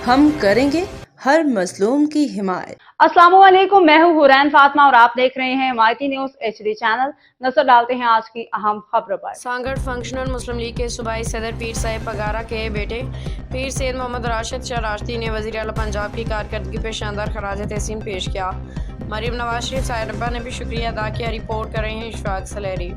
ہم کریں گے ہر مظلوم کی حمایت۔ السلام علیکم، میں ہوں حورین فاطمہ اور آپ دیکھ رہے ہیں حمایتی نیوز HD چینل۔ نظر ڈالتے ہیں آج کی اہم خبروں پر۔ سانگڑ فنکشنل مسلم لیگ کے صوبائی صدر پیر صاحب پگارا کے بیٹے پیر سید محمد راشد شاہ راشدی نے وزیر اعلیٰ پنجاب کی کارکردگی پہ شاندار خراج تحسین پیش کیا۔ مریم نواز شریف صاحبہ نے بھی شکریہ ادا کیا۔ رپورٹ کر رہے ہیں اشفاق سلیری۔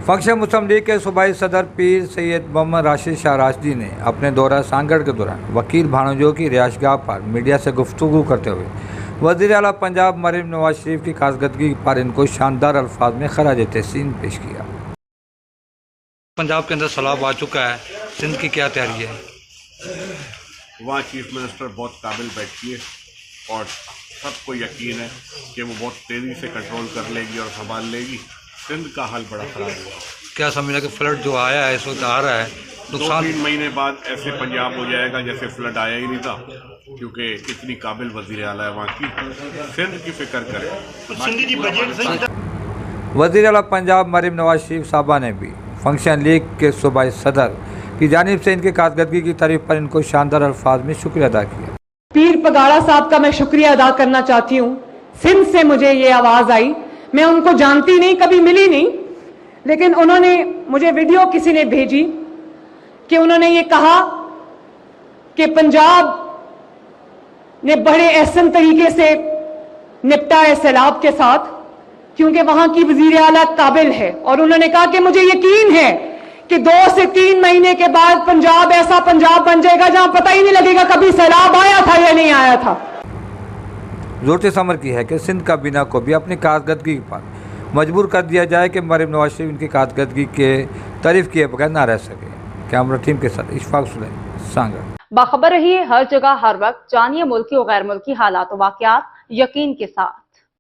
فنکشن مسلم لیگ کے صوبائی صدر پیر سید محمد راشد شاہ راشدی نے اپنے دورہ سانگڑ کے دوران وکیل بھانجوں کی رہائش گاہ پر میڈیا سے گفتگو کرتے ہوئے وزیر اعلیٰ پنجاب مریم نواز شریف کی کارکردگی پر ان کو شاندار الفاظ میں خراج تحسین پیش کیا۔ پنجاب کے اندر سیلاب آ چکا ہے، سندھ کی کیا تیاری ہے؟ وہاں چیف منسٹر بہت قابل بیٹھی ہے اور سب کو یقین ہے کہ وہ بہت تیزی سے کنٹرول کر لے گی اور سنبھال لے گی۔ سندھ کا حال بڑا خراب ہوا، کیا سمجھنا کہ فلڈ جو آیا ہے اس وقت آ رہا ہے، نقصان 2-3 مہینے بعد ایسے پنجاب ہو جائے گا جیسے فلڈ آیا ہی نہیں تھا، کیونکہ اتنی قابل وزیر اعلیٰ ہے وہاں کی۔ سندھ کی فکر کرے۔ وزیر اعلیٰ پنجاب مریم نواز شریف صاحبہ نے بھی فنکشن لیگ کے صوبائی صدر کی جانب سے ان کی کارکردگی کی تعریف پر ان کو شاندار الفاظ میں شکریہ ادا کیا۔ پیر پگاڑا صاحب کا میں شکریہ ادا کرنا چاہتی ہوں۔ سندھ سے مجھے یہ آواز آئی، میں ان کو جانتی نہیں، کبھی ملی نہیں، لیکن انہوں نے مجھے ویڈیو کسی نے بھیجی کہ انہوں نے یہ کہا کہ پنجاب نے بڑے احسن طریقے سے نپٹا ہے سیلاب کے ساتھ کیونکہ وہاں کی وزیر اعلیٰ قابل ہے، اور انہوں نے کہا کہ مجھے یقین ہے کہ 2 سے 3 مہینے کے بعد پنجاب ایسا پنجاب بن جائے گا جہاں پتہ ہی نہیں لگے گا کبھی سیلاب آیا تھا یا نہیں آیا تھا۔ زور سے سمر کی ہے کہ سندھ کابینہ کو بھی اپنی کارکردگی پر مجبور کر دیا جائے کہ مریم نواز شریف ان کی کارکردگی کے تعریف کیے بغیر نہ رہ سکے۔ کیمرہ ٹیم کے ساتھ اشفاق سلیری، سانگڑ۔ باخبر رہیے ہر جگہ ہر وقت، جانیے ملکی و غیر ملکی حالات و واقعات یقین کے ساتھ۔